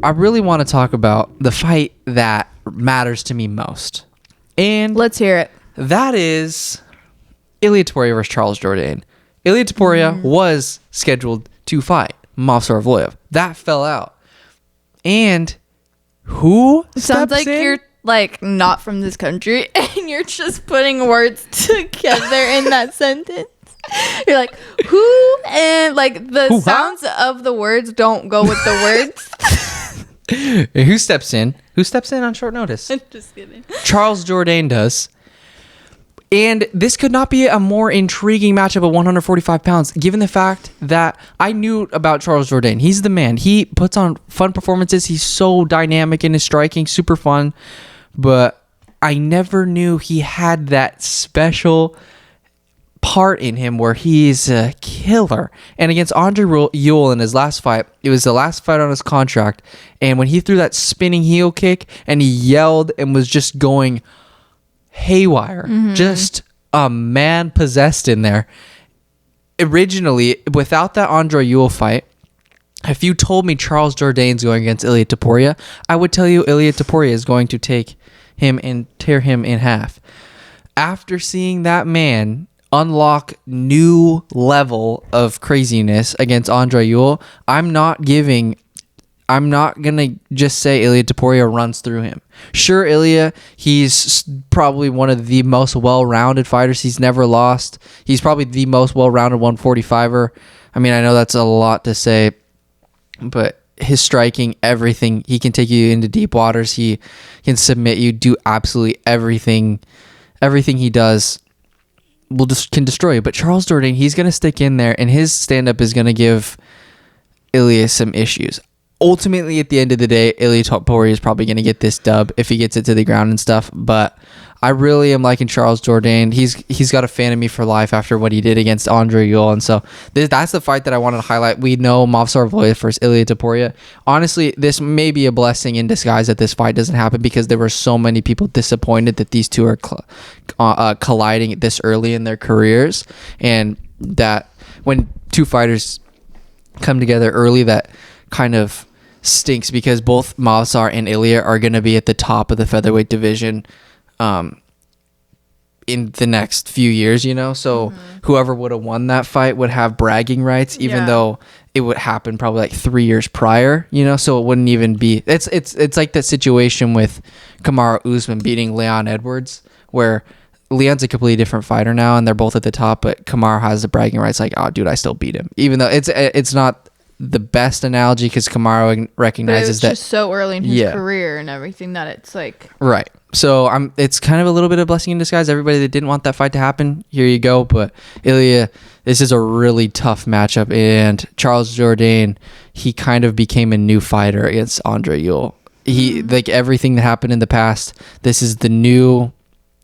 I really want to talk about the fight that matters to me most. And let's hear it. That is Ilia Topuria versus Charles Jourdain. Ilia Topuria was scheduled to fight Movsar Evloev. That fell out. And who Sounds like in? You're like not from this country and you're just putting words together in that sentence. You're like, who? And like the Who, sounds of the words don't go with the words. Who steps in? Who steps in on short notice? I'm just kidding. Charles Jourdain does. And this could not be a more intriguing matchup at 145 pounds, given the fact that I knew about Charles Jourdain. He's the man. He puts on fun performances. He's so dynamic in his striking, super fun. But I never knew he had that special part in him where he's a killer. And against Andre Ewell in his last fight, it was the last fight on his contract. And when he threw that spinning heel kick and he yelled and was just going haywire, just a man possessed in there. Originally, without that Andre Ewell fight, if you told me Charles Jourdain's going against Ilia Topuria, I would tell you Ilia Topuria is going to take him and tear him in half. After seeing that man unlock new level of craziness against Andre Ewell, I'm not going to just say Ilia Topuria runs through him. Sure, Ilia, he's probably one of the most well-rounded fighters. He's never lost. He's probably the most well-rounded 145er. I mean, I know that's a lot to say, but his striking, everything, he can take you into deep waters. He can submit you, do absolutely everything. Everything he does can destroy you. But Charles Jourdain, he's going to stick in there, and his stand-up is going to give Ilia some issues. Ultimately, at the end of the day, Ilia Topuria is probably going to get this dub if he gets it to the ground and stuff. But I really am liking Charles Jourdain. He's got a fan of me for life after what he did against Andre Ewell. And so that's the fight that I wanted to highlight. We know Movsar Evloev versus Ilia Topuria. Honestly, this may be a blessing in disguise that this fight doesn't happen, because there were so many people disappointed that these two are colliding this early in their careers. And that when two fighters come together early, that kind of stinks, because both Movsar and Ilia are going to be at the top of the featherweight division in the next few years, so whoever would have won that fight would have bragging rights, even though it would happen probably like 3 years prior, so it wouldn't even be, it's like that situation with Kamaru Usman beating Leon Edwards, where Leon's a completely different fighter now and they're both at the top, but Kamaru has the bragging rights like, oh dude, I still beat him, even though it's not the best analogy, because Kamaru recognizes that just so early in his career and everything that it's like right. So it's kind of a little bit of blessing in disguise. Everybody that didn't want that fight to happen, here you go. But Ilia, this is a really tough matchup, and Charles Jourdain, he kind of became a new fighter against Andre Ewell. He like everything that happened in the past. This is the new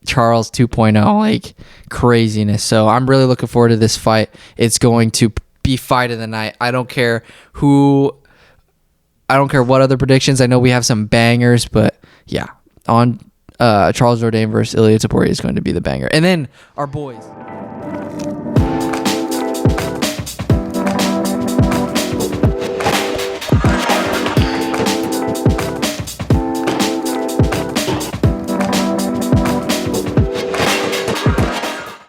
Charles 2.0, like craziness. So I'm really looking forward to this fight. It's going to be fight of the night. I don't care what other predictions. I know we have some bangers, but yeah, on Charles Jourdain versus Ilia Topuria is going to be the banger. And then our boys